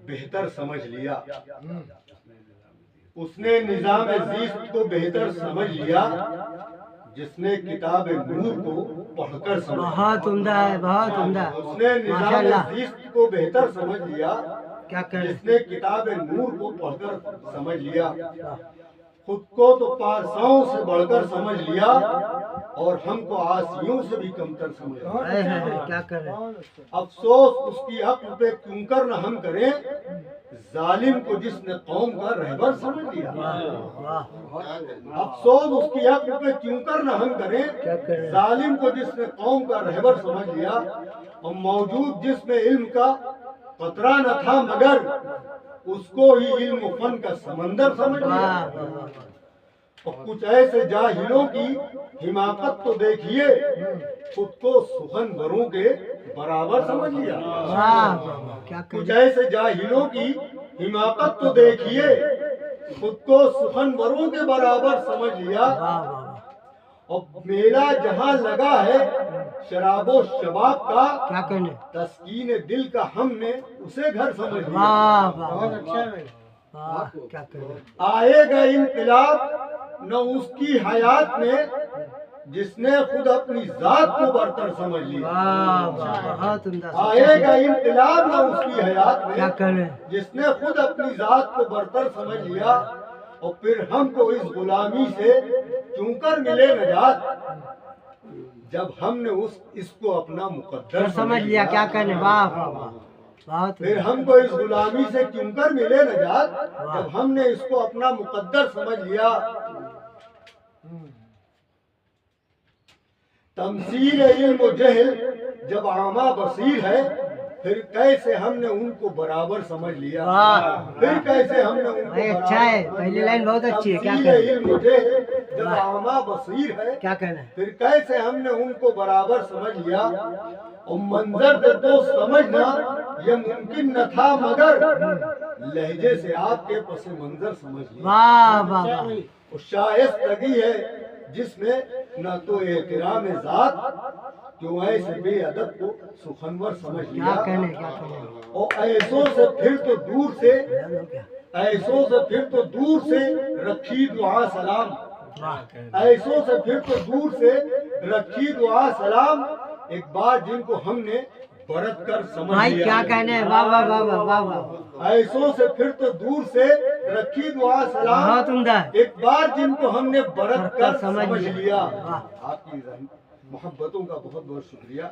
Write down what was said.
بہتر سمجھ لیا، اس نے نظام زیست کو بہتر سمجھ لیا جس نے کتاب نور کو پڑھ کر سمجھ لیا۔ بہت عمدہ ہے، بہت عمدہ، اس نے نظام زیست کو بہتر سمجھ لیا جس نے کتاب نور کو پڑھ کر سمجھ لیا، خود کو تو پارساؤں سے بڑھ کر سمجھ لیا اور ہم کو عاصیوں سے بھی کمتر سمجھ لیا۔ کیا کریں، افسوس اس کی عقل پہ کیوں کر نہ ہم کریں، ظالم کو جس نے قوم کا رہبر سمجھ لیا۔ افسوس اس کی عقل پہ کیوں کر نہ ہم کریں، ظالم کو جس نے قوم کا رہبر سمجھ لیا، اور موجود جس میں علم کا قطرہ نہ تھا مگر اس کو ہی علم و فن کا سمندر سمجھ لیا۔ اور کچھ ایسے جاہلوں کی حماقت تو دیکھیے، خود کو سخنوروں کے برابر سمجھ لیا۔ کچھ ایسے جاہلوں کی حماقت تو دیکھیے، خود کو سخنوروں کے برابر سمجھ لیا۔ اور میلہ جہاں لگا ہے شراب و شباب کا، تسکین دل کا ہم نے اسے گھر سمجھ لیا۔ آئے گا انقلاب نہ اس کی حیات میں جس نے خود اپنی ذات کو برتر سمجھ لیا۔ آئے گا انقلاب نہ اس کی حیات میں جس نے خود اپنی ذات کو برتر سمجھ لیا، اور پھر ہم کو اس غلامی سے کیوں کر ملے نجات جب ہم نے اس کو اپنا مقدر سمجھ لیا۔ کیا کہنے، پھر ہم کو اس غلامی سے کیوں کر ملے نجات جب ہم نے اس کو اپنا مقدر سمجھ لیا۔ تمثیل علم و جہل جب عامہ بصیر ہے، پھر کیسے ہم نے ان کو برابر سمجھ لیا۔ پھر کیسے ہم نے ان کو اچھا ہے، پہلی لائن بہت اچھی ہے۔ کیا تمثیل علم و جہل جب عامہ بصیر ہے، کیا کہنا ہے، پھر کیسے ہم نے ان کو برابر سمجھ لیا۔ اور منظر سے تو سمجھنا یہ ممکن نہ تھا مگر لہجے سے آپ کے پس منظر سمجھ لیا۔ اور شائستگی ہے جس میں نہ تو احترام ذات، کیوں ایسے بے ادب کو سخنور سمجھ لیا۔ اور ایسوں سے پھر تو دور سے، ایسوں سے پھر تو دور سے رکھی دعا سلام، ایسوں سے پھر تو دور سے رکھی دعا سلام، ایک بار جن کو ہم نے برت کر سمجھ لیا۔ کیا کہنے ہیں، واہ واہ واہ واہ واہ، ایسوں سے پھر تو دور سے رکھی دعا سلام، بہت عمدہ، ایک بار جن کو ہم نے برت کر سمجھ لیا۔ آپ کی محبتوں کا بہت بہت شکریہ۔